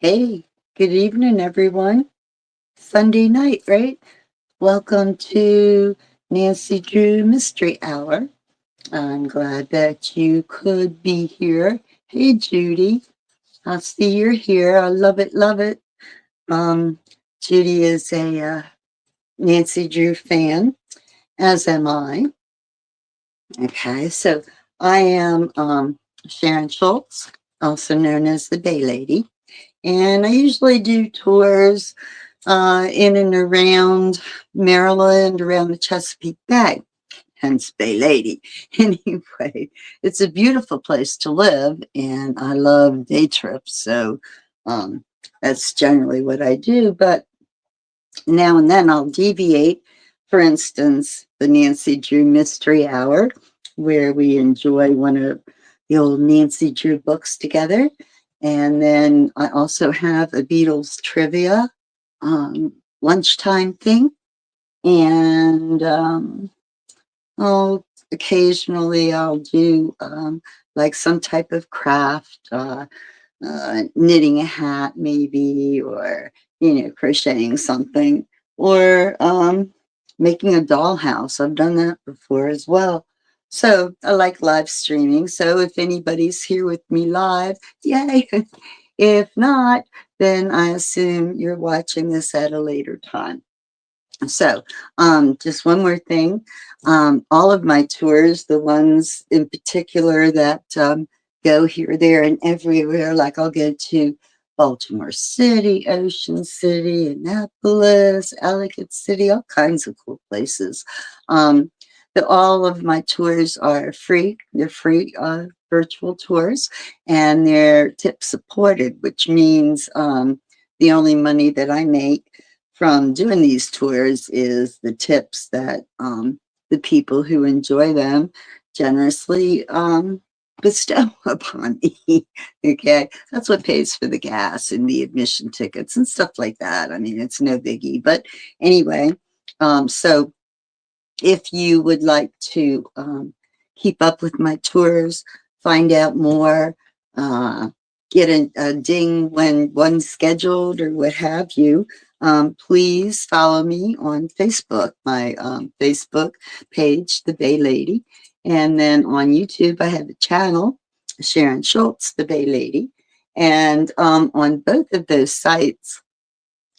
Hey, good evening, everyone. Sunday night, right? Welcome to Nancy Drew Mystery Hour. I'm glad that you could be here. Hey, Judy. I see you're here. I love it, love it. Um, Judy is a Nancy Drew fan, as am I. Okay, so I am Sharon Schultz, also known as the Bay Lady. And I usually do tours in and around Maryland, around the Chesapeake Bay, hence Bay Lady. Anyway, it's a beautiful place to live, and I love day trips. So um, that's generally what I do. But now and then I'll deviate. For instance, the Nancy Drew Mystery Hour, where we enjoy one of the old Nancy Drew books together. And then I also have a Beatles trivia lunchtime thing. And occasionally I'll do like some type of craft, knitting a hat maybe, or, crocheting something, or making a dollhouse. I've done that before as well. So I like live streaming. So if anybody's here with me live, yay. If not, then I assume you're watching this at a later time. So, just one more thing. All of my tours, the ones in particular that go here, there, and everywhere, like I'll go to Baltimore City, Ocean City, Annapolis, Ellicott City, all kinds of cool places. All of my tours are free. They're free virtual tours, and they're tip supported, which means the only money that I make from doing these tours is the tips that the people who enjoy them generously bestow upon me. Okay, that's what pays for the gas and the admission tickets and stuff like that. I mean, it's no biggie. But anyway, so if you would like to keep up with my tours, find out more, get a ding when one's scheduled or what have you, please follow me on Facebook, my Facebook page, The Bay Lady. And then on YouTube, I have a channel, Sharon Schultz, The Bay Lady. And on both of those sites,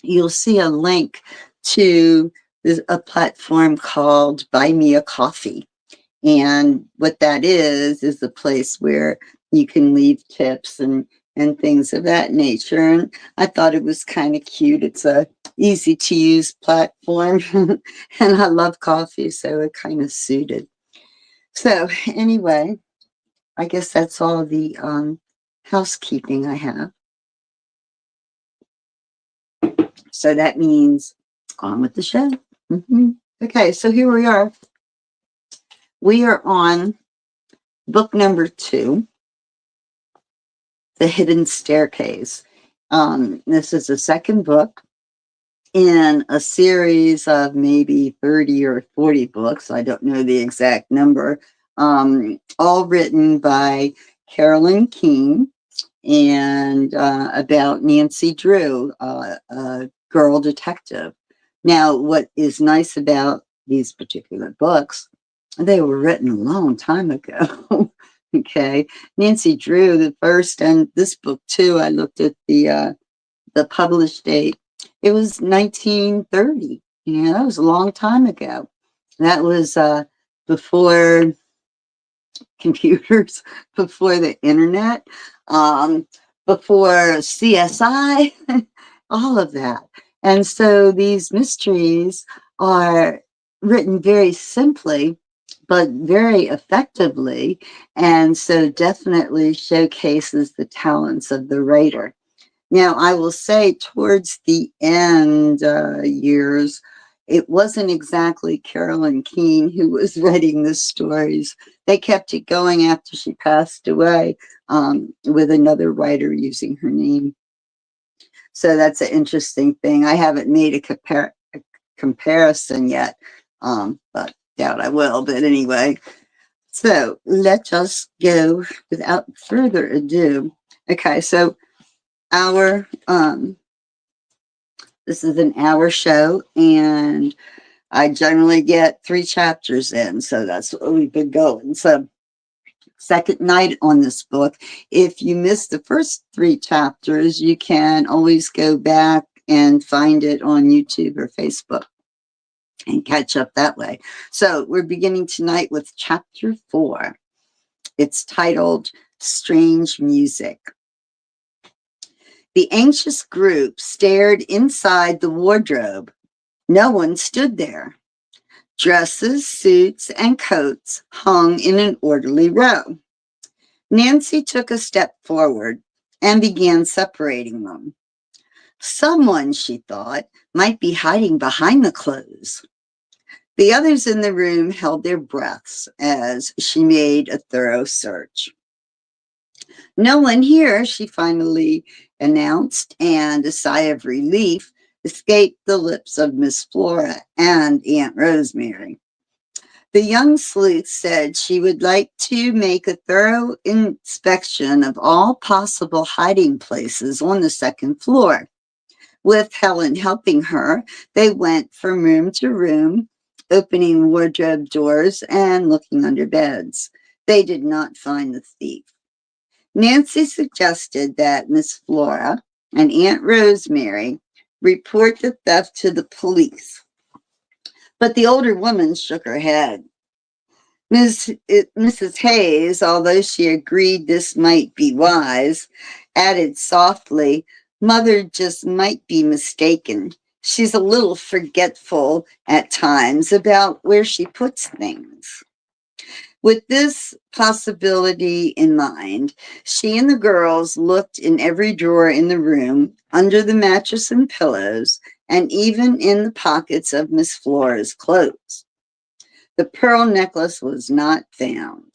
you'll see a link to a platform called Buy Me a Coffee. And what that is a place where you can leave tips and things of that nature. And I thought it was kind of cute. It's a easy to use platform, and I love coffee, so it kind of suited. So anyway, I guess that's all the housekeeping I have. So that means on with the show. Mm-hmm. Okay, so here we are. We are on book number 2, The Hidden Staircase. This is the second book in a series of maybe 30 or 40 books. I don't know the exact number. All written by Carolyn Keene and about Nancy Drew, a girl detective. Now, what is nice about these particular books, they were written a long time ago. Okay, Nancy Drew, the first, and this book too. I looked at the published date. It was 1930. That was a long time ago. That was before computers, before the internet, um, before CSI, all of that. And so these mysteries are written very simply, but very effectively. And so definitely showcases the talents of the writer. Now, I will say towards the end years, it wasn't exactly Carolyn Keene who was writing the stories. They kept it going after she passed away with another writer using her name. So that's an interesting thing. I haven't made a comparison yet, but doubt I will. But anyway, so let us go without further ado. Okay, so hour. This is an hour show, and I generally get 3 chapters in, so that's what we've been going. So, second night on this book. If you missed the first 3 chapters, you can always go back and find it on YouTube or Facebook and catch up that way. So, we're beginning tonight with chapter 4. It's titled Strange Music. The anxious group stared inside the wardrobe. No one stood there. Dresses, suits, and coats hung in an orderly row. Nancy took a step forward and began separating them. Someone, she thought, might be hiding behind the clothes. The others in the room held their breaths as she made a thorough search. No one here, she finally announced, and a sigh of relief escaped the lips of Miss Flora and Aunt Rosemary. The young sleuth said she would like to make a thorough inspection of all possible hiding places on the second floor. With Helen helping her, they went from room to room, opening wardrobe doors and looking under beds. They did not find the thief. Nancy suggested that Miss Flora and Aunt Rosemary report the theft to the police, but the older woman shook her head. Mrs. Hayes, although she agreed this might be wise, added softly, Mother just might be mistaken. She's a little forgetful at times about where she puts things. With this possibility in mind, she and the girls looked in every drawer in the room, under the mattress and pillows, and even in the pockets of Miss Flora's clothes. The pearl necklace was not found.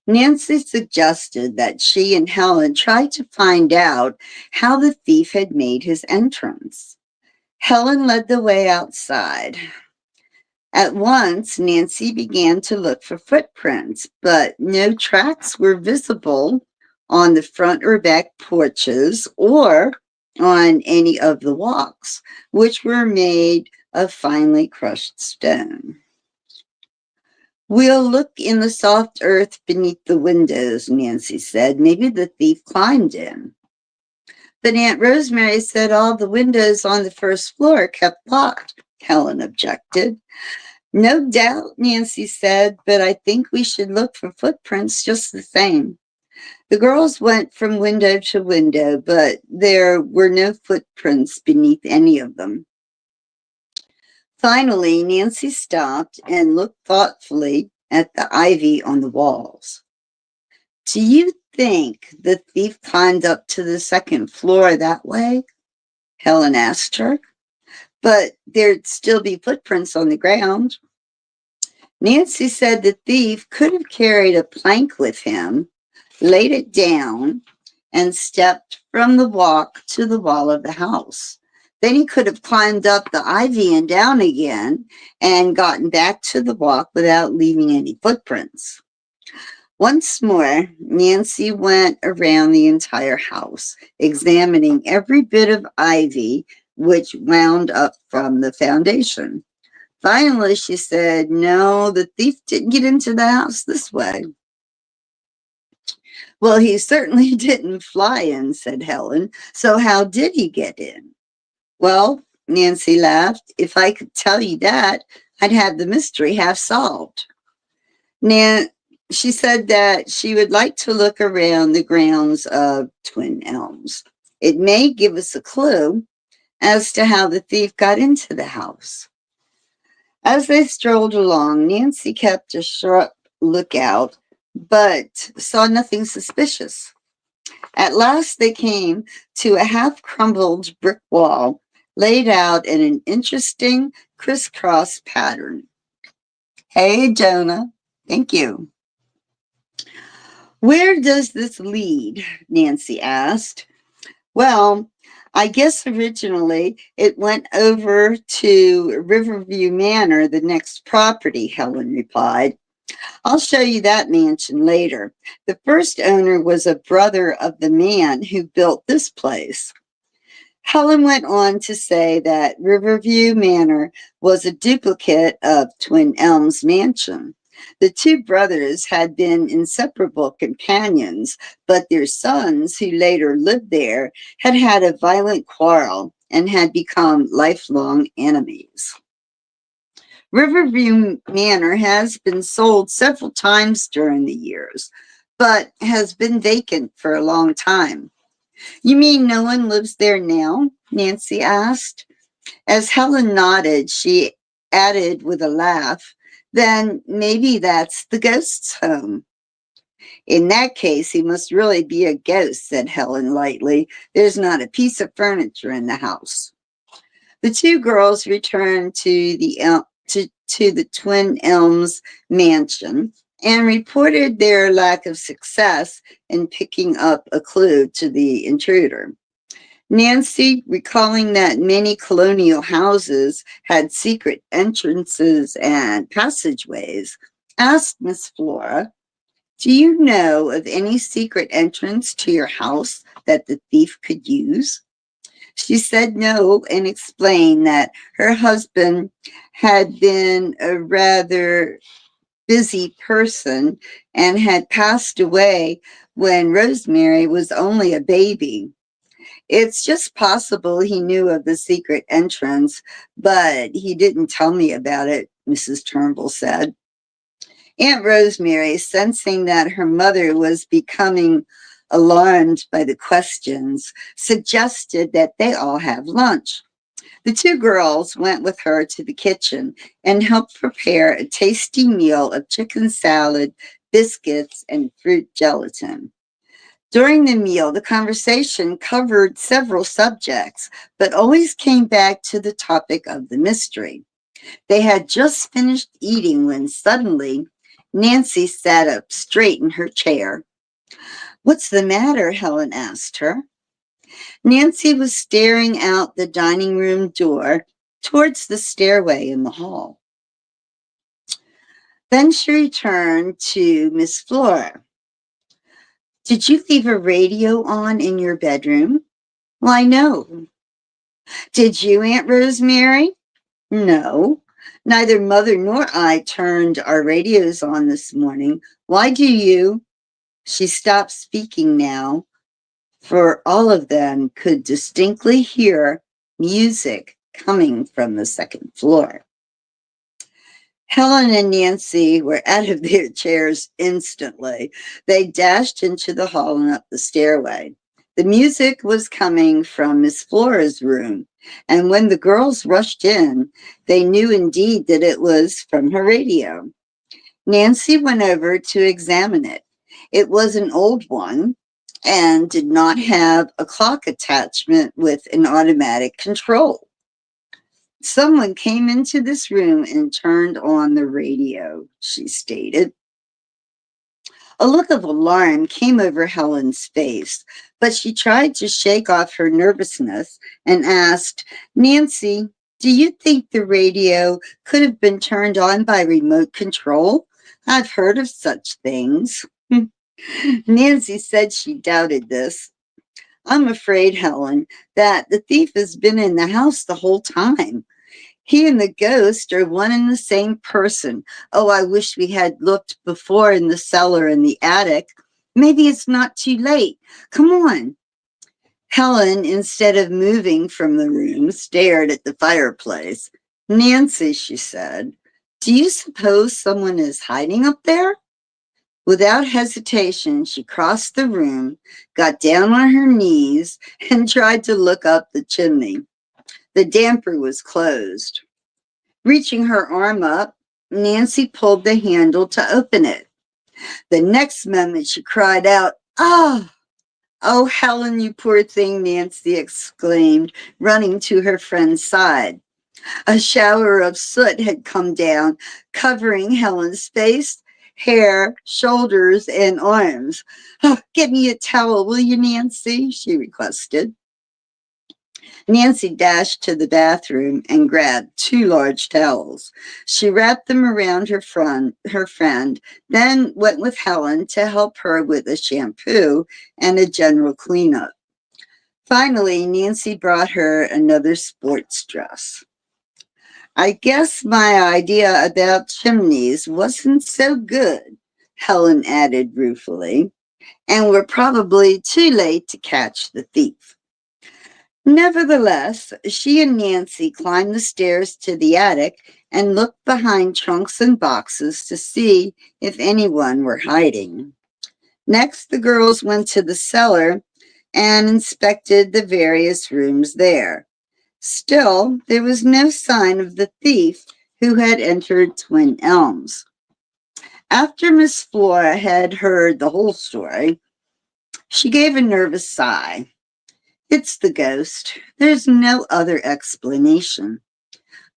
Nancy suggested that she and Helen try to find out how the thief had made his entrance. Helen led the way outside. At once, Nancy began to look for footprints, but no tracks were visible on the front or back porches or on any of the walks, which were made of finely crushed stone. We'll look in the soft earth beneath the windows, Nancy said. Maybe the thief climbed in. But Aunt Rosemary said all the windows on the first floor kept locked, Helen objected. No doubt, Nancy said, but I think we should look for footprints just the same. The girls went from window to window, but there were no footprints beneath any of them. Finally, Nancy stopped and looked thoughtfully at the ivy on the walls. Do you think the thief climbed up to the second floor that way? Helen asked her. But there'd still be footprints on the ground. Nancy said the thief could have carried a plank with him, laid it down, and stepped from the walk to the wall of the house. Then he could have climbed up the ivy and down again and gotten back to the walk without leaving any footprints. Once more, Nancy went around the entire house, examining every bit of ivy which wound up from the foundation. Finally, she said, no, the thief didn't get into the house this way. Well, he certainly didn't fly in, said Helen. So how did he get in? Well, Nancy laughed. If I could tell you that, I'd have the mystery half solved. She said that she would like to look around the grounds of Twin Elms. It may give us a clue as to how the thief got into the house. As they strolled along, Nancy kept a sharp lookout, but saw nothing suspicious. At last they came to a half-crumbled brick wall laid out in an interesting crisscross pattern. Hey, Jonah. Thank you. Where does this lead? Nancy asked. Well, I guess originally it went over to Riverview Manor, the next property, Helen replied. I'll show you that mansion later. The first owner was a brother of the man who built this place. Helen went on to say that Riverview Manor was a duplicate of Twin Elms Mansion. The two brothers had been inseparable companions, but their sons, who later lived there, had had a violent quarrel and had become lifelong enemies. Riverview Manor has been sold several times during the years, but has been vacant for a long time. You mean no one lives there now? Nancy asked. As Helen nodded, she added with a laugh, then maybe that's the ghost's home. In that case, he must really be a ghost, said Helen lightly. There's not a piece of furniture in the house. The two girls returned to the Twin Elms mansion and reported their lack of success in picking up a clue to the intruder. Nancy, recalling that many colonial houses had secret entrances and passageways, asked Miss Flora, "Do you know of any secret entrance to your house that the thief could use?" She said no and explained that her husband had been a rather busy person and had passed away when Rosemary was only a baby. It's just possible he knew of the secret entrance, but he didn't tell me about it, Mrs. Turnbull said. Aunt Rosemary, sensing that her mother was becoming alarmed by the questions, suggested that they all have lunch. The two girls went with her to the kitchen and helped prepare a tasty meal of chicken salad, biscuits, and fruit gelatin. During the meal, the conversation covered several subjects, but always came back to the topic of the mystery. They had just finished eating when suddenly Nancy sat up straight in her chair. "What's the matter?" Helen asked her. Nancy was staring out the dining room door towards the stairway in the hall. Then she returned to Miss Flora. "Did you leave a radio on in your bedroom?" "Why, no." "Did you, Aunt Rosemary?" "No. Neither mother nor I turned our radios on this morning. Why do you?" She stopped speaking now, for all of them could distinctly hear music coming from the second floor. Helen and Nancy were out of their chairs instantly. They dashed into the hall and up the stairway. The music was coming from Miss Flora's room, and when the girls rushed in, they knew indeed that it was from her radio. Nancy went over to examine it. It was an old one and did not have a clock attachment with an automatic control. "Someone came into this room and turned on the radio," she stated. A look of alarm came over Helen's face, but she tried to shake off her nervousness and asked, "Nancy, do you think the radio could have been turned on by remote control? I've heard of such things." Nancy said she doubted this. "I'm afraid, Helen, that the thief has been in the house the whole time. He and the ghost are one and the same person. Oh, I wish we had looked before in the cellar and the attic. Maybe it's not too late. Come on." Helen, instead of moving from the room, stared at the fireplace. "Nancy," she said, "do you suppose someone is hiding up there?" Without hesitation, she crossed the room, got down on her knees, and tried to look up the chimney. The damper was closed. Reaching her arm up, Nancy pulled the handle to open it. The next moment, she cried out, "Ah!" "Oh, Helen, you poor thing," Nancy exclaimed, running to her friend's side. A shower of soot had come down, covering Helen's face, hair, shoulders, and arms. "Oh, get me a towel, will you, Nancy?" she requested. Nancy dashed to the bathroom and grabbed 2 large towels. She wrapped them around her friend, then went with Helen to help her with a shampoo and a general cleanup. Finally, Nancy brought her another sports dress. I guess my idea about chimneys wasn't so good, Helen added ruefully, and we're probably too late to catch the thief. Nevertheless, she and Nancy climbed the stairs to the attic and looked behind trunks and boxes to see if anyone were hiding. Next, the girls went to the cellar and inspected the various rooms there. Still, there was no sign of the thief who had entered Twin Elms. After Miss Flora had heard the whole story, she gave a nervous sigh. It's the ghost. There's no other explanation.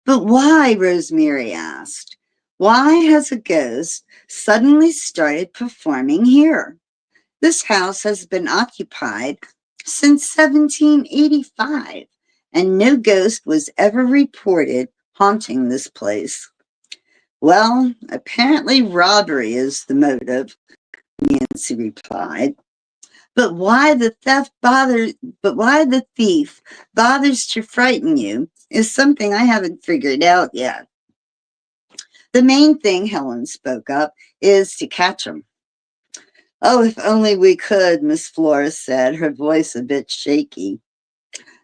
But why? Rosemary asked. Why has a ghost suddenly started performing here? This house has been occupied since 1785, and no ghost was ever reported haunting this place. Well, apparently robbery is the motive, Nancy replied. But why the thief bothers to frighten you is something I haven't figured out yet. The main thing, Helen spoke up, is to catch him. Oh, if only we could, Miss Flora said, her voice a bit shaky.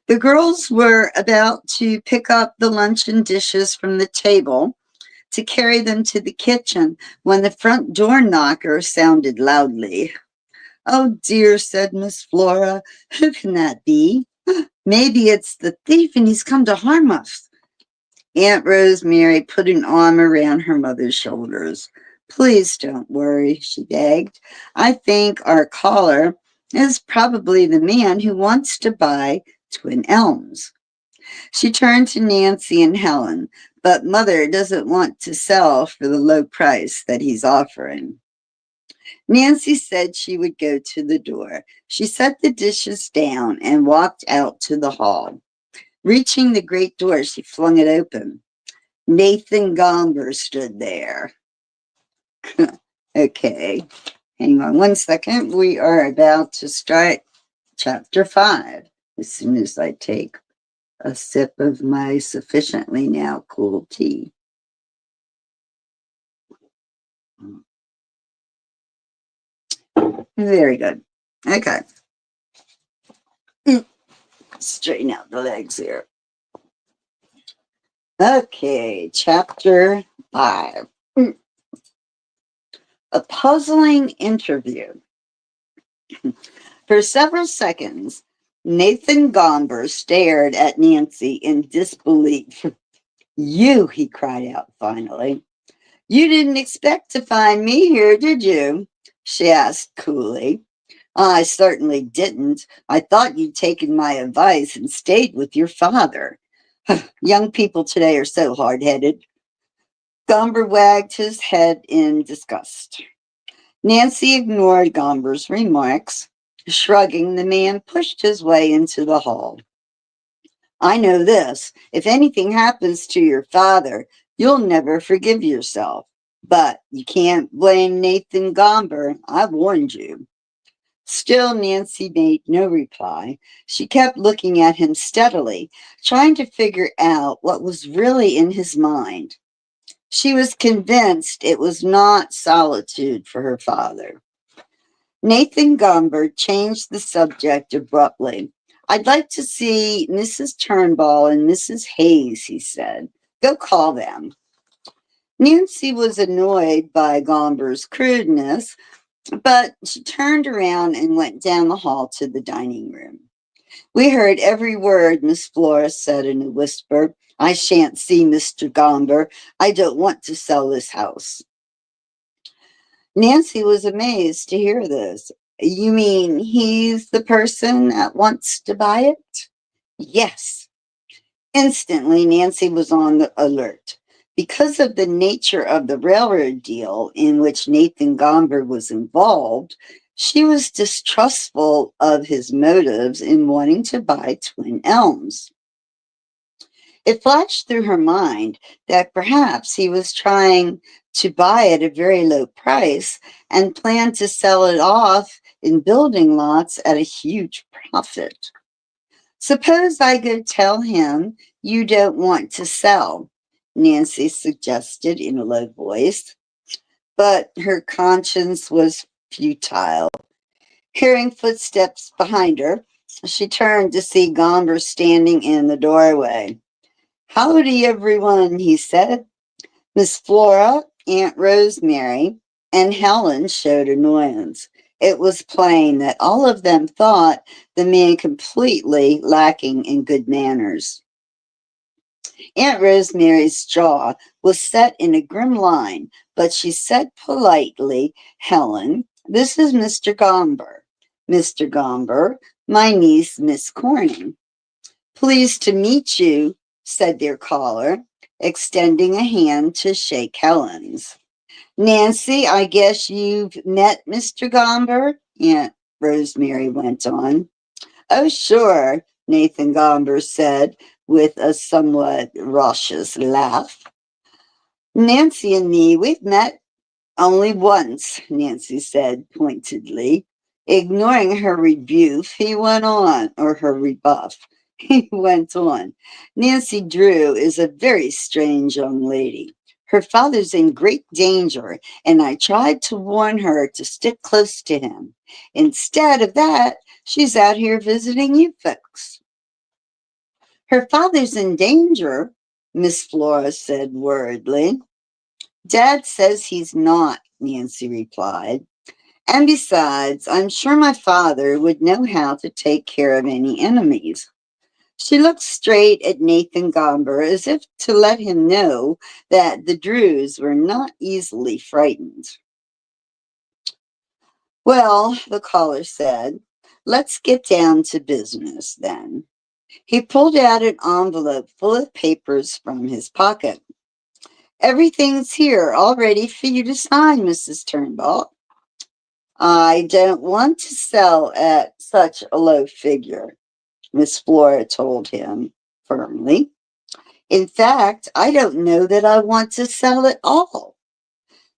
The girls were about to pick up the luncheon dishes from the table to carry them to the kitchen when the front door knocker sounded loudly. Oh dear, said Miss Flora. Who can that be? Maybe it's the thief and he's come to harm us. Aunt Rosemary put an arm around her mother's shoulders. Please don't worry, she begged. I think our caller is probably the man who wants to buy Twin Elms. She turned to Nancy and Helen, but Mother doesn't want to sell for the low price that he's offering. Nancy said she would go to the door. She set the dishes down and walked out to the hall. Reaching the great door, she flung it open. Nathan Gomber stood there. Okay, hang on one second. We are about to start chapter 5 as soon as I take a sip of my sufficiently now cool tea. Very good. Okay. Straighten out the legs here. Okay, chapter 5. A puzzling interview. For several seconds, Nathan Gomber stared at Nancy in disbelief. You, he cried out finally. You didn't expect to find me here, did you? She asked coolly. I certainly didn't. I thought you'd taken my advice and stayed with your father. Young people today are so hard-headed. Gomber wagged his head in disgust. Nancy ignored Gomber's remarks. Shrugging, the man pushed his way into the hall. I know this. If anything happens to your father, you'll never forgive yourself. But you can't blame Nathan Gomber. I warned you. Still, Nancy made no reply. She kept looking at him steadily, trying to figure out what was really in his mind. She was convinced it was not solitude for her father. Nathan Gomber changed the subject abruptly. I'd like to see Mrs. Turnbull and Mrs. Hayes, he said. Go call them. Nancy was annoyed by Gomber's crudeness, but she turned around and went down the hall to the dining room. We heard every word Miss Flora said in a whisper. I shan't see Mr. Gomber. I don't want to sell this house. Nancy was amazed to hear this. You mean he's the person that wants to buy it? Yes. Instantly, Nancy was on the alert. Because of the nature of the railroad deal in which Nathan Gomber was involved, She was distrustful of his motives in wanting to buy Twin Elms. It flashed through her mind that perhaps he was trying to buy at a very low price and planned to sell it off in building lots at a huge profit. Suppose I go tell him you don't want to sell, Nancy suggested in a low voice, but her conscience was futile. Hearing footsteps behind her, she turned to see Gomber standing in the doorway. Howdy, everyone, he said. Miss Flora, Aunt Rosemary, and Helen showed annoyance. It was plain that all of them thought the man completely lacking in good manners. Aunt Rosemary's jaw was set in a grim line, but she said politely, Helen, this is Mr. Gomber. Mr. Gomber, my niece, Miss Corning. Pleased to meet you, said their caller, extending a hand to shake Helen's. Nancy, I guess you've met Mr. Gomber? Aunt Rosemary went on. Oh, sure, Nathan Gomber said with a somewhat raucous laugh. Nancy and me, we've met only once, Nancy said pointedly. Ignoring her rebuff, he went on, or her rebuff. He went on. Nancy Drew is a very strange young lady. Her father's in great danger, and I tried to warn her to stick close to him. Instead of that, she's out here visiting you folks. Her father's in danger, Miss Flora said worriedly. Dad says he's not, Nancy replied. And besides, I'm sure my father would know how to take care of any enemies. She looked straight at Nathan Gomber as if to let him know that the Drews were not easily frightened. Well, the caller said, let's get down to business then. He pulled out an envelope full of papers from his pocket. Everything's here all ready for you to sign, Mrs. Turnbull. I don't want to sell at such a low figure, Miss Flora told him firmly. In fact, I don't know that I want to sell at all.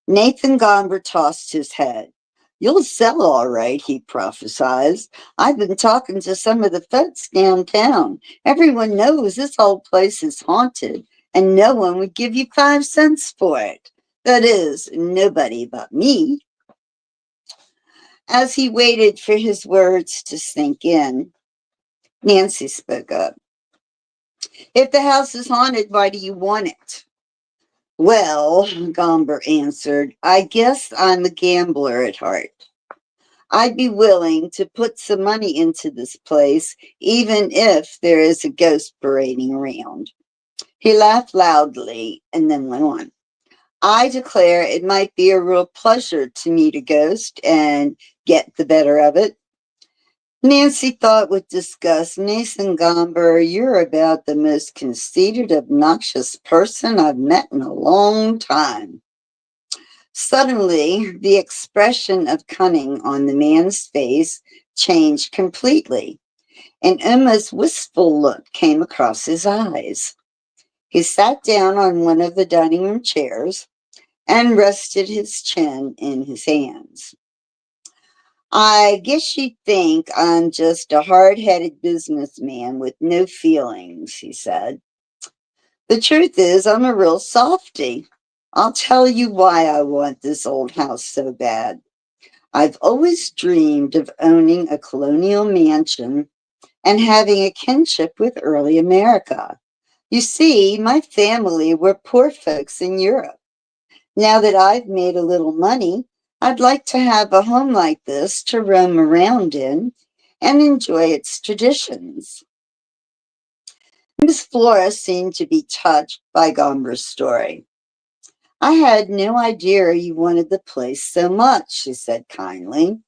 Nathan Gomber tossed his head. You'll sell all right, he prophesied. I've been talking to some of the folks downtown. Everyone knows this whole place is haunted, and no one would give you 5 cents for it. That is, nobody but me. As he waited for his words to sink in, Nancy spoke up. If the house is haunted, why do you want it? Well, Gomber answered, I guess I'm a gambler at heart. I'd be willing to put some money into this place, even if there is a ghost parading around. He laughed loudly and then went on. I declare it might be a real pleasure to meet a ghost and get the better of it. Nancy thought with disgust, Nathan Gomber, you're about the most conceited, obnoxious person I've met in a long time. Suddenly, the expression of cunning on the man's face changed completely. An almost wistful look came across his eyes. He sat down on one of the dining room chairs and rested his chin in his hands. I guess you think I'm just a hard-headed businessman with no feelings, he said. The truth is, I'm a real softy. I'll tell you why I want this old house so bad. I've always dreamed of owning a colonial mansion and having a kinship with early America. You see, my family were poor folks in Europe. Now that I've made a little money, I'd like to have a home like this to roam around in and enjoy its traditions. Miss Flora seemed to be touched by Gomber's story. I had no idea you wanted the place so much, she said kindly.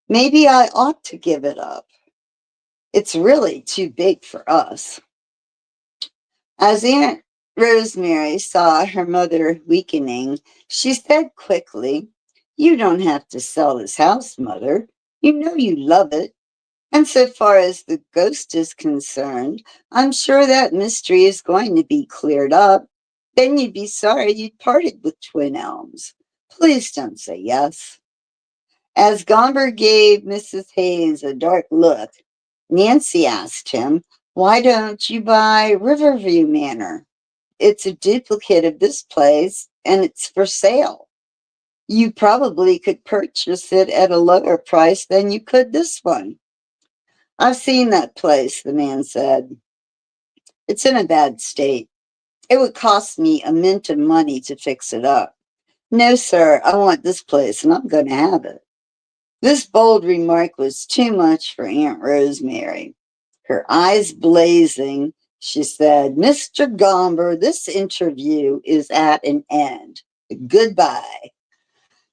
Maybe I ought to give it up. It's really too big for us. As Aunt Rosemary saw her mother weakening, she said quickly, You don't have to sell this house, Mother. You know you love it. And so far as the ghost is concerned, I'm sure that mystery is going to be cleared up. Then you'd be sorry you'd parted with Twin Elms. Please don't say yes." As Gomber gave Mrs. Hayes a dark look, Nancy asked him, "Why don't you buy Riverview Manor? It's a duplicate of this place and it's for sale. You probably could purchase it at a lower price than you could this one." "I've seen that place," the man said. "It's in a bad state. It would cost me a mint of money to fix it up. No, sir, I want this place and I'm going to have it." This bold remark was too much for Aunt Rosemary. Her eyes blazing, she said, "Mr. Gomber, this interview is at an end. Goodbye."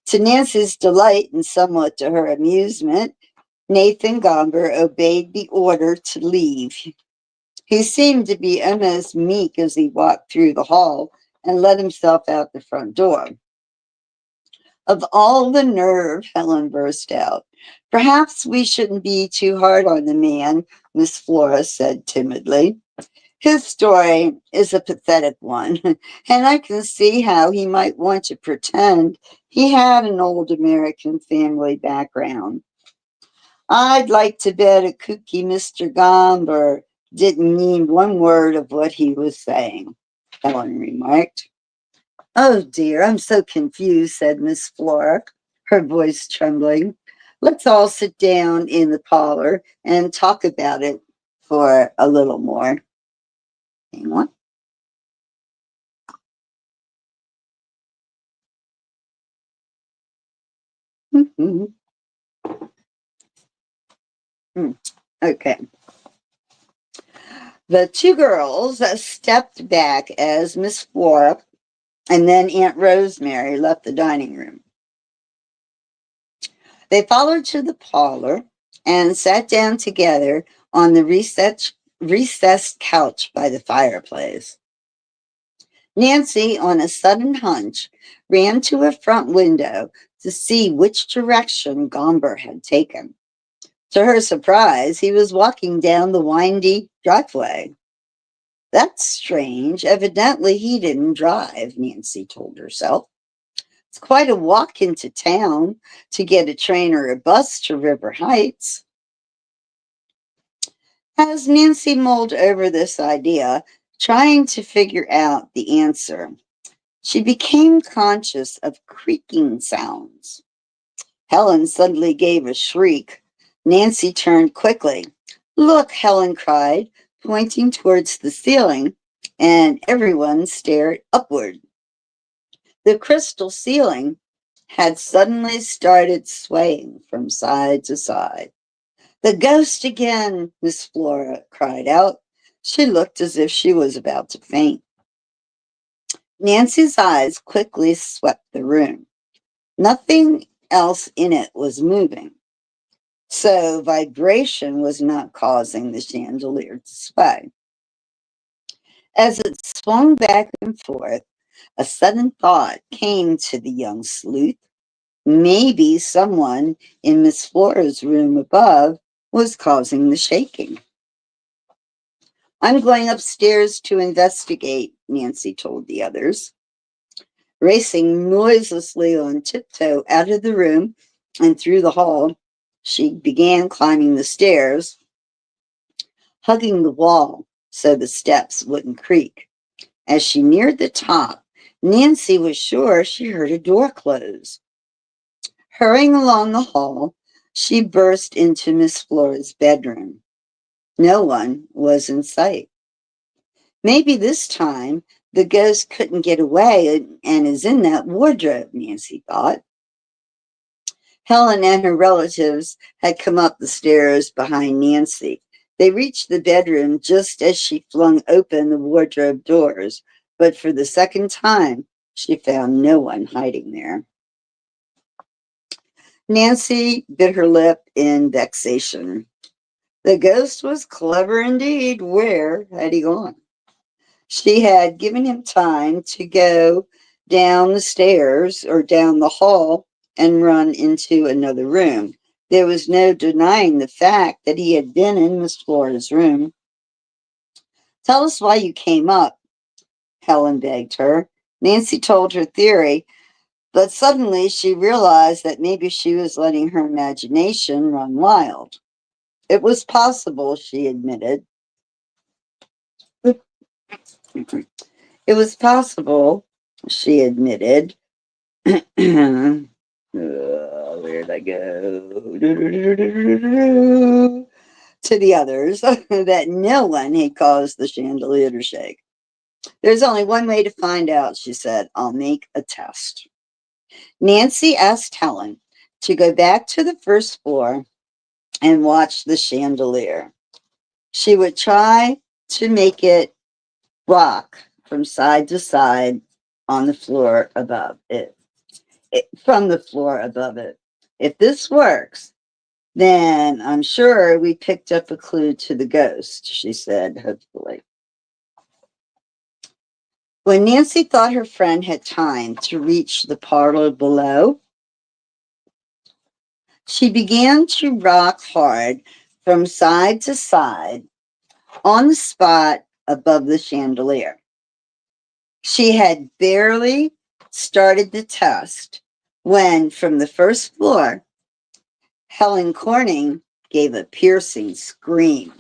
To Nancy's delight and somewhat to her amusement, Nathan Gomber obeyed the order to leave. He seemed to be almost meek as he walked through the hall and let himself out the front door. "Of all the nerve," Helen burst out. "Perhaps we shouldn't be too hard on the man," Miss Flora said timidly. "His story is a pathetic one, and I can see how he might want to pretend he had an old American family background. I'd like to bet a kooky Mr. Gomber didn't mean one word of what he was saying," Helen remarked. "Oh dear, I'm so confused," said Miss Flora, her voice trembling. "Let's all sit down in the parlor and talk about it for a little more. Hang on. Okay. The two girls stepped back as Miss Flora and then Aunt Rosemary left the dining room. They followed to the parlor and sat down together on the recessed couch by the fireplace. Nancy, on a sudden hunch, ran to a front window to see which direction Gomber had taken. To her surprise, he was walking down the windy driveway. "That's strange. Evidently, he didn't drive," Nancy told herself. "It's quite a walk into town to get a train or a bus to River Heights." As Nancy mulled over this idea, trying to figure out the answer, she became conscious of creaking sounds. Helen suddenly gave a shriek. Nancy turned quickly. "Look," Helen cried, pointing towards the ceiling, and everyone stared upward. The crystal ceiling had suddenly started swaying from side to side. "The ghost again!" Miss Flora cried out. She looked as if she was about to faint. Nancy's eyes quickly swept the room. Nothing else in it was moving, so vibration was not causing the chandelier to sway. As it swung back and forth, a sudden thought came to the young sleuth. Maybe someone in Miss Flora's room above was causing the shaking. "I'm going upstairs to investigate," Nancy told the others. Racing noiselessly on tiptoe out of the room and through the hall, she began climbing the stairs, hugging the wall so the steps wouldn't creak. As she neared the top, Nancy was sure she heard a door close. Hurrying along the hall, she burst into Miss Flora's bedroom. No one was in sight. Maybe this time the ghost couldn't get away and is in that wardrobe, Nancy thought. Helen and her relatives had come up the stairs behind Nancy. They reached the bedroom just as she flung open the wardrobe doors, but for the second time, she found no one hiding there. Nancy bit her lip in vexation. The ghost was clever indeed. Where had he gone? She had given him time to go down the stairs or down the hall and run into another room. There was no denying the fact that he had been in Miss Flora's room. Tell us why you came up, Helen begged her. Nancy told her theory, but suddenly she realized that maybe she was letting her imagination run wild. It was possible, she admitted. It was possible, she admitted. Where'd I go? To the others that no one had caused the chandelier to shake. There's only one way to find out, she said. I'll make a test. Nancy asked Helen to go back to the first floor and watch the chandelier. She would try to make it rock from side to side on the floor above it, from the floor above it. If this works, then I'm sure we picked up a clue to the ghost, she said hopefully. When Nancy thought her friend had time to reach the parlor below, she began to rock hard from side to side on the spot above the chandelier. She had barely started the test when, from the first floor, Helen Corning gave a piercing scream.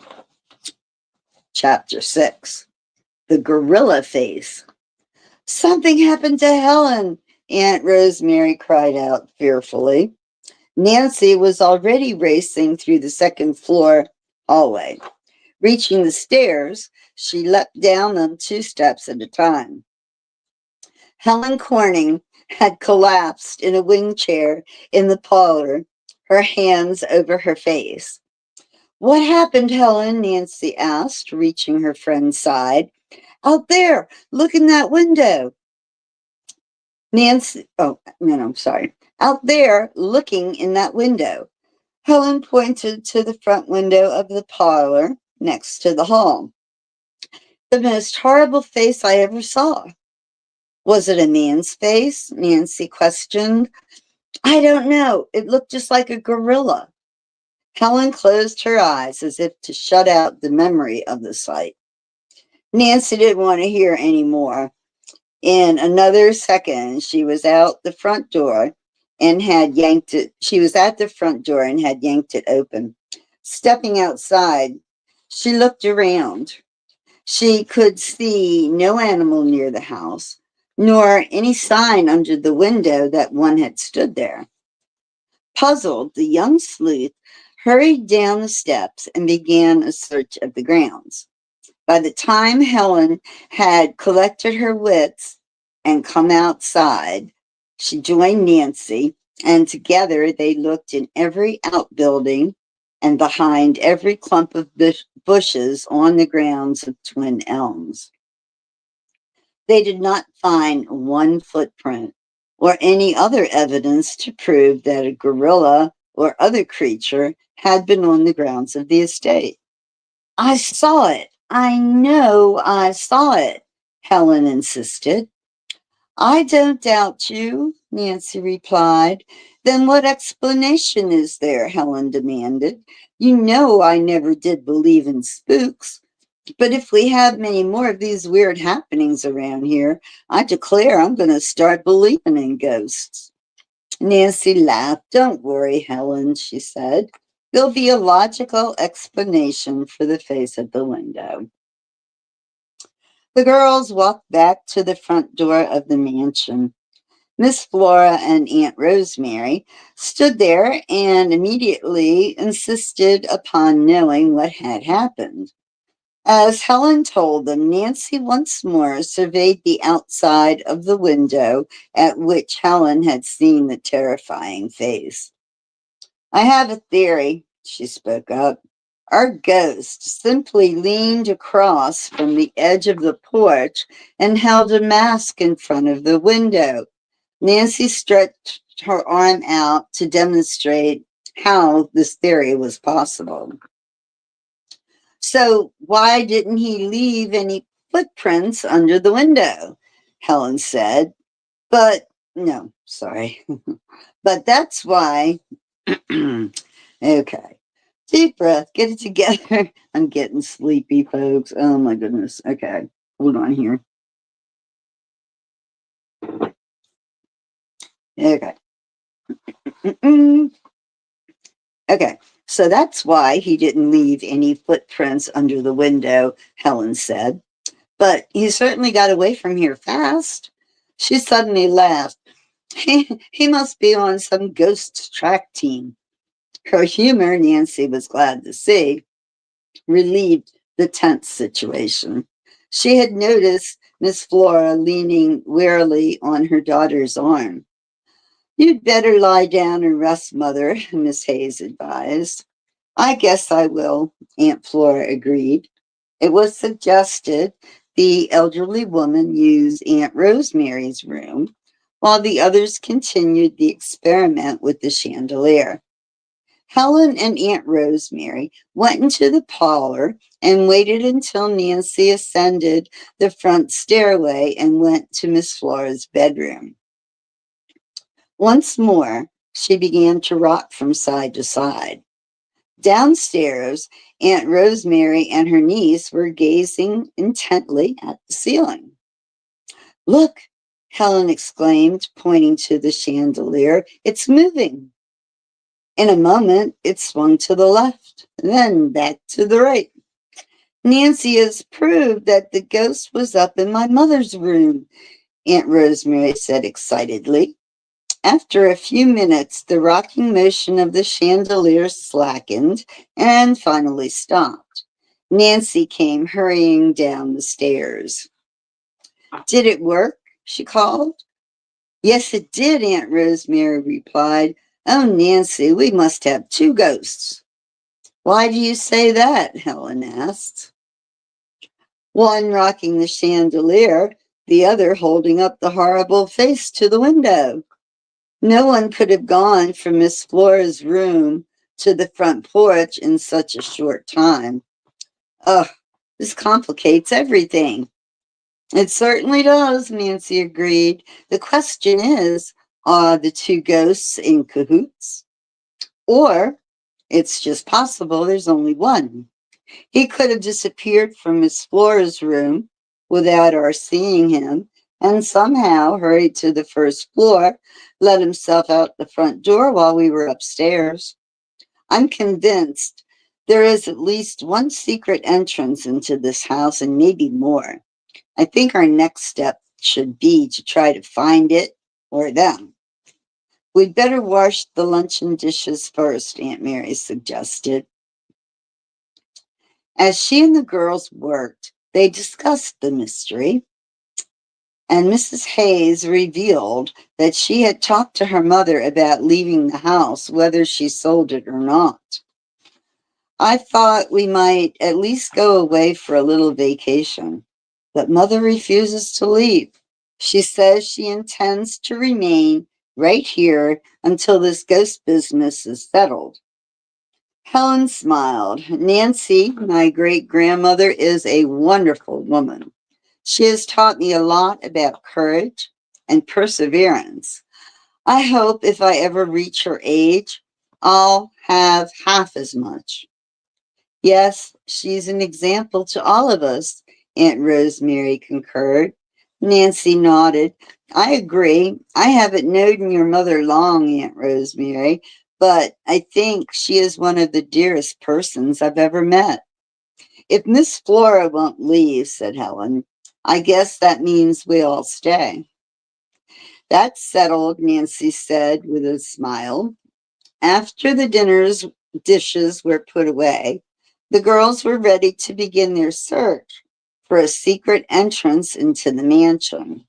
Chapter 6. The Gorilla Face. Something happened to Helen, Aunt Rosemary cried out fearfully. Nancy was already racing through the second floor hallway. Reaching the stairs, she leapt down them 2 steps at a time. Helen Corning had collapsed in a wing chair in the parlor, her hands over her face. What happened, Helen? Nancy asked, reaching her friend's side. Out there, look in that window. I'm sorry. Out there, looking in that window. Helen pointed to the front window of the parlor next to the hall. The most horrible face I ever saw. Was it a man's face? Nancy questioned. I don't know. It looked just like a gorilla. Helen closed her eyes as if to shut out the memory of the sight. Nancy didn't want to hear any more. In another second, she was out the front door and had yanked it. She was at the front door and had yanked it open. Stepping outside, she looked around. She could see no animal near the house, nor any sign under the window that one had stood there. Puzzled, the young sleuth hurried down the steps and began a search of the grounds. By the time Helen had collected her wits and come outside, she joined Nancy, and together they looked in every outbuilding and behind every clump of bushes on the grounds of Twin Elms. They did not find one footprint or any other evidence to prove that a gorilla or other creature had been on the grounds of the estate. I saw it. I know I saw it, Helen insisted. I don't doubt you, Nancy replied. Then what explanation is there? Helen demanded. You know I never did believe in spooks, but if we have many more of these weird happenings around here, I declare I'm going to start believing in ghosts. Nancy laughed. Don't worry, Helen, she said. There'll be a logical explanation for the face at the window. The girls walked back to the front door of the mansion. Miss Flora and Aunt Rosemary stood there and immediately insisted upon knowing what had happened. As Helen told them, Nancy once more surveyed the outside of the window at which Helen had seen the terrifying face. I have a theory, she spoke up. Our ghost simply leaned across from the edge of the porch and held a mask in front of the window. Nancy stretched her arm out to demonstrate how this theory was possible. So why didn't he leave any footprints under the window? Helen said. But No, sorry. But that's why, okay. Deep breath, get it together. I'm getting sleepy, folks. Oh my goodness. Okay, hold on here. Okay. Mm-mm. Okay, so that's why he didn't leave any footprints under the window, Helen said. But he certainly got away from here fast. She suddenly laughed. He must be on some ghost track team. Her humor, Nancy was glad to see, relieved the tense situation. She had noticed Miss Flora leaning wearily on her daughter's arm. You'd better lie down and rest, Mother, Miss Hayes advised. I guess I will, Aunt Flora agreed. It was suggested the elderly woman use Aunt Rosemary's room while the others continued the experiment with the chandelier. Helen and Aunt Rosemary went into the parlor and waited until Nancy ascended the front stairway and went to Miss Flora's bedroom. Once more, she began to rock from side to side. Downstairs, Aunt Rosemary and her niece were gazing intently at the ceiling. Look, Helen exclaimed, pointing to the chandelier. It's moving. In a moment, it swung to the left, then back to the right. Nancy has proved that the ghost was up in my mother's room, Aunt Rosemary said excitedly. After a few minutes, the rocking motion of the chandelier slackened and finally stopped. Nancy came hurrying down the stairs. Did it work? She called. Yes, it did, Aunt Rosemary replied. Oh, Nancy, we must have two ghosts. Why do you say that? Helen asked. One rocking the chandelier, the other holding up the horrible face to the window. No one could have gone from Miss Flora's room to the front porch in such a short time. Ugh, this complicates everything. It certainly does, Nancy agreed. The question is, are the two ghosts in cahoots? Or it's just possible there's only one. He could have disappeared from Miss Flora's room without our seeing him and somehow hurried to the first floor, let himself out the front door while we were upstairs. I'm convinced there is at least one secret entrance into this house and maybe more. I think our next step should be to try to find it or them. We'd better wash the luncheon dishes first, Aunt Mary suggested. As she and the girls worked, they discussed the mystery, and Mrs. Hayes revealed that she had talked to her mother about leaving the house, whether she sold it or not. I thought we might at least go away for a little vacation, but Mother refuses to leave. She says she intends to remain right here until this ghost business is settled. Helen smiled. Nancy, my great grandmother, is a wonderful woman. She has taught me a lot about courage and perseverance. I hope if I ever reach her age, I'll have half as much. Yes, she's an example to all of us, Aunt Rosemary concurred. Nancy nodded. I agree. I haven't known your mother long, Aunt Rosemary, but I think she is one of the dearest persons I've ever met. If Miss Flora won't leave, said Helen, I guess that means we all stay. That's settled, Nancy said with a smile. After the dinner's dishes were put away, the girls were ready to begin their search for a secret entrance into the mansion.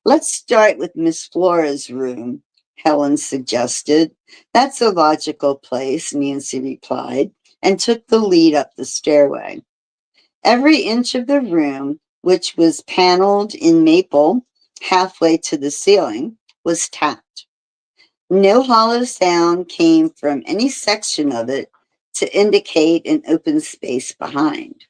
Let's start with Miss Flora's room, Helen suggested. That's a logical place, Nancy replied, and took the lead up the stairway. Every inch of the room, which was paneled in maple halfway to the ceiling, was tapped. No hollow sound came from any section of it to indicate an open space behind.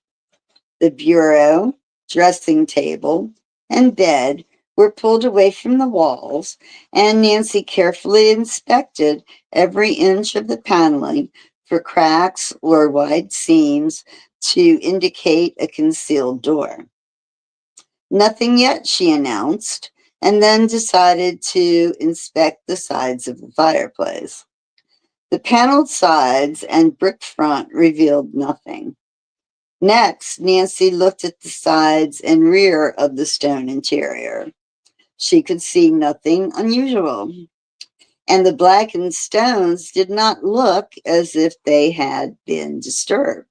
The bureau, dressing table, and bed were pulled away from the walls, and Nancy carefully inspected every inch of the paneling for cracks or wide seams to indicate a concealed door. Nothing yet, she announced, and then decided to inspect the sides of the fireplace. The paneled sides and brick front revealed nothing. Next, Nancy looked at the sides and rear of the stone interior. She could see nothing unusual, and the blackened stones did not look as if they had been disturbed.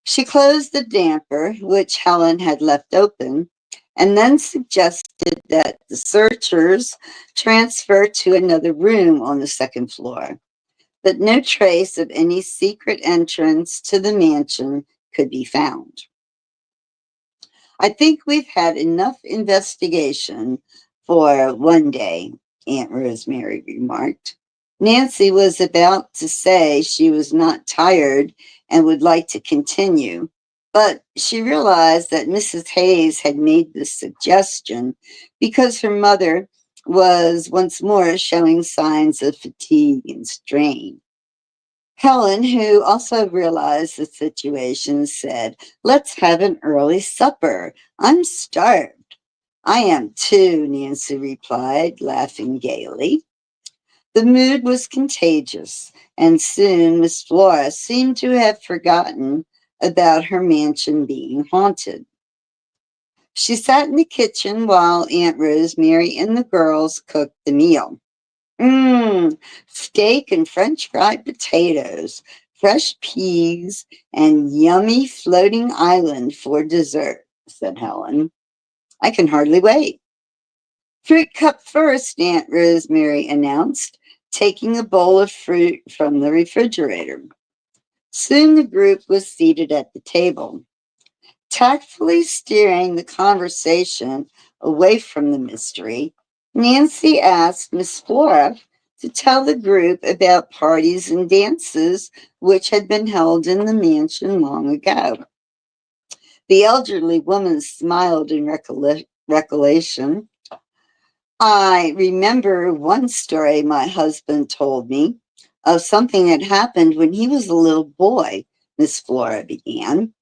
She closed the damper, which Helen had left open, and then suggested that the searchers transfer to another room on the second floor. But no trace of any secret entrance to the mansion could be found. I think we've had enough investigation for one day, Aunt Rosemary remarked. Nancy was about to say she was not tired and would like to continue, but she realized that Mrs. Hayes had made this suggestion because her mother was once more showing signs of fatigue and strain. Helen, who also realized the situation, said, "Let's have an early supper. I'm starved." "I am too," Nancy replied, laughing gaily. The mood was contagious, and soon Miss Flora seemed to have forgotten about her mansion being haunted. She sat in the kitchen while Aunt Rosemary and the girls cooked the meal. Steak and French fried potatoes, fresh peas, and yummy floating island for dessert, said Helen. "I can hardly wait." "Fruit cup first," Aunt Rosemary announced, taking a bowl of fruit from the refrigerator. Soon the group was seated at the table. Tactfully steering the conversation away from the mystery, Nancy asked Miss Flora to tell the group about parties and dances which had been held in the mansion long ago. The elderly woman smiled in recollection. "I remember one story my husband told me of something that happened when he was a little boy," Miss Flora began.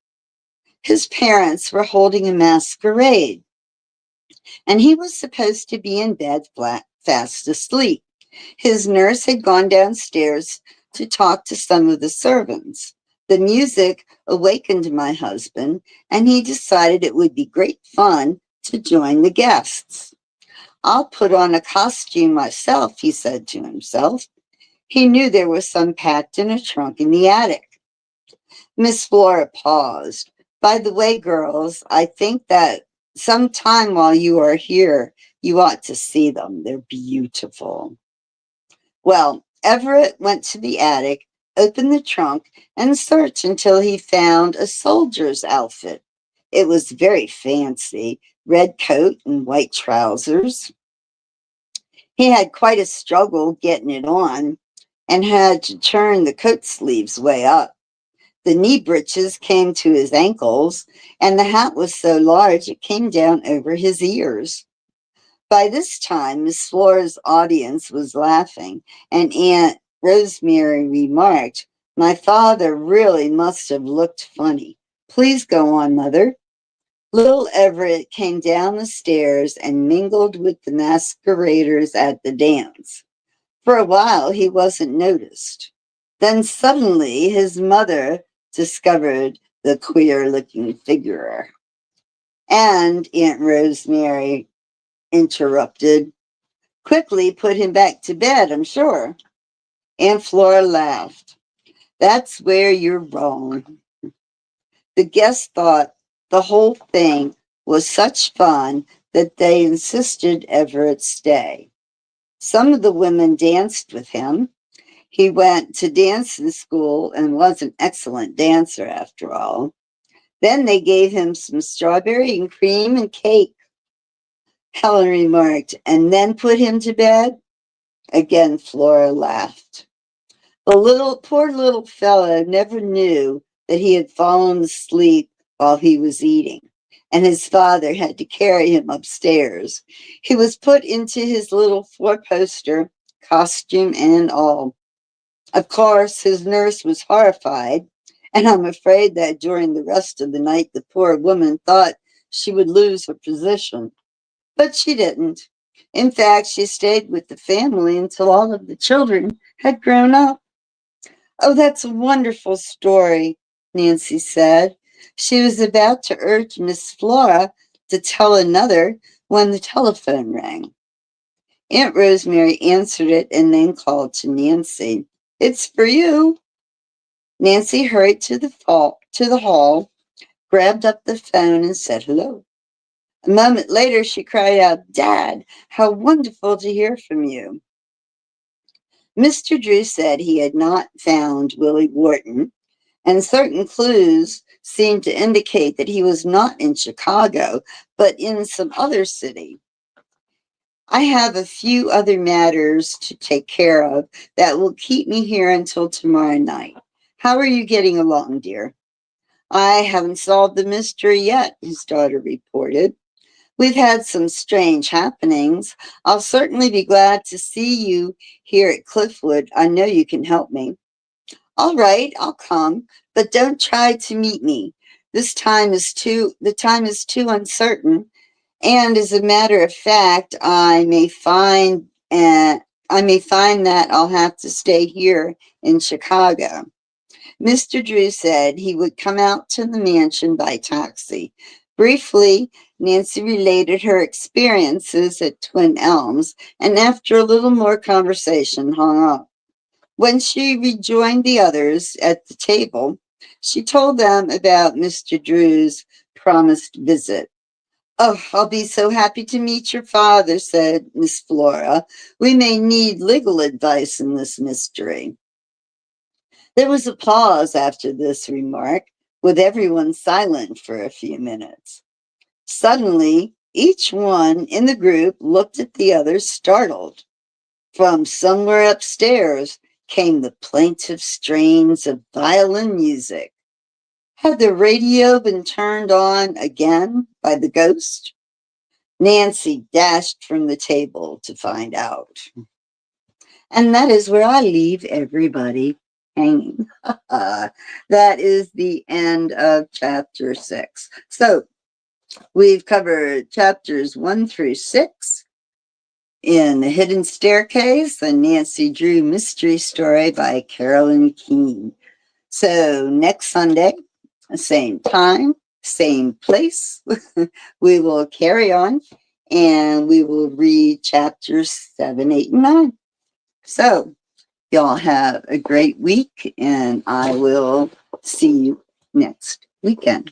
"His parents were holding a masquerade, and he was supposed to be in bed fast asleep. His nurse had gone downstairs to talk to some of the servants. The music awakened my husband, and he decided it would be great fun to join the guests. 'I'll put on a costume myself,' he said to himself. He knew there was some packed in a trunk in the attic." Miss Flora paused. "By the way, girls, I think that sometime while you are here, you ought to see them. They're beautiful." Well, Everett went to the attic, opened the trunk, and searched until he found a soldier's outfit. It was very fancy, red coat and white trousers. He had quite a struggle getting it on and had to turn the coat sleeves way up. The knee breeches came to his ankles, and the hat was so large it came down over his ears. By this time, Miss Flora's audience was laughing, and Aunt Rosemary remarked, "My father really must have looked funny. Please go on, Mother." Little Everett came down the stairs and mingled with the masqueraders at the dance. For a while, he wasn't noticed. Then suddenly, his mother discovered the queer-looking figure. And Aunt Rosemary interrupted, "Quickly put him back to bed, I'm sure." Aunt Flora laughed. "That's where you're wrong." The guests thought the whole thing was such fun that they insisted Everett stay. Some of the women danced with him. He went to dancing school and was an excellent dancer after all. Then they gave him some strawberry and cream and cake, Helen remarked, "and then put him to bed." Again, Flora laughed. The poor little fellow never knew that he had fallen asleep while he was eating, and his father had to carry him upstairs. He was put into his little four-poster, costume and all. Of course, his nurse was horrified, and I'm afraid that during the rest of the night the poor woman thought she would lose her position. But she didn't. In fact, she stayed with the family until all of the children had grown up. Oh, that's a wonderful story, Nancy said. She was about to urge Miss Flora to tell another when the telephone rang. Aunt Rosemary answered it and then called to Nancy. It's for you. Nancy hurried to the hall, grabbed up the phone, and said hello. A moment later, she cried out, Dad, how wonderful to hear from you. Mr. Drew said he had not found Willie Wharton, and certain clues seemed to indicate that he was not in Chicago, but in some other city. I have a few other matters to take care of that will keep me here until tomorrow night. How are you getting along, dear? I haven't solved the mystery yet, his daughter reported. We've had some strange happenings. I'll certainly be glad to see you here at Cliffwood. I know you can help me. All right, I'll come, but don't try to meet me. The time is too uncertain, and as a matter of fact, I may find that I'll have to stay here in Chicago. Mr. Drew said he would come out to the mansion by taxi. Briefly, Nancy related her experiences at Twin Elms, and after a little more conversation, hung up. When she rejoined the others at the table, she told them about Mr. Drew's promised visit. Oh, I'll be so happy to meet your father, said Miss Flora. We may need legal advice in this mystery. There was a pause after this remark, with everyone silent for a few minutes. Suddenly, each one in the group looked at the other, startled. From somewhere upstairs came the plaintive strains of violin music. Had the radio been turned on again by the ghost? Nancy dashed from the table to find out. And that is where I leave everybody hanging. That is the end of chapter 6. So we've covered chapters 1 through 6 in The Hidden Staircase, the Nancy Drew mystery story by Carolyn Keene. So next Sunday, same time, same place, we will carry on and we will read chapters 7, 8, and 9. So y'all have a great week, and I will see you next weekend.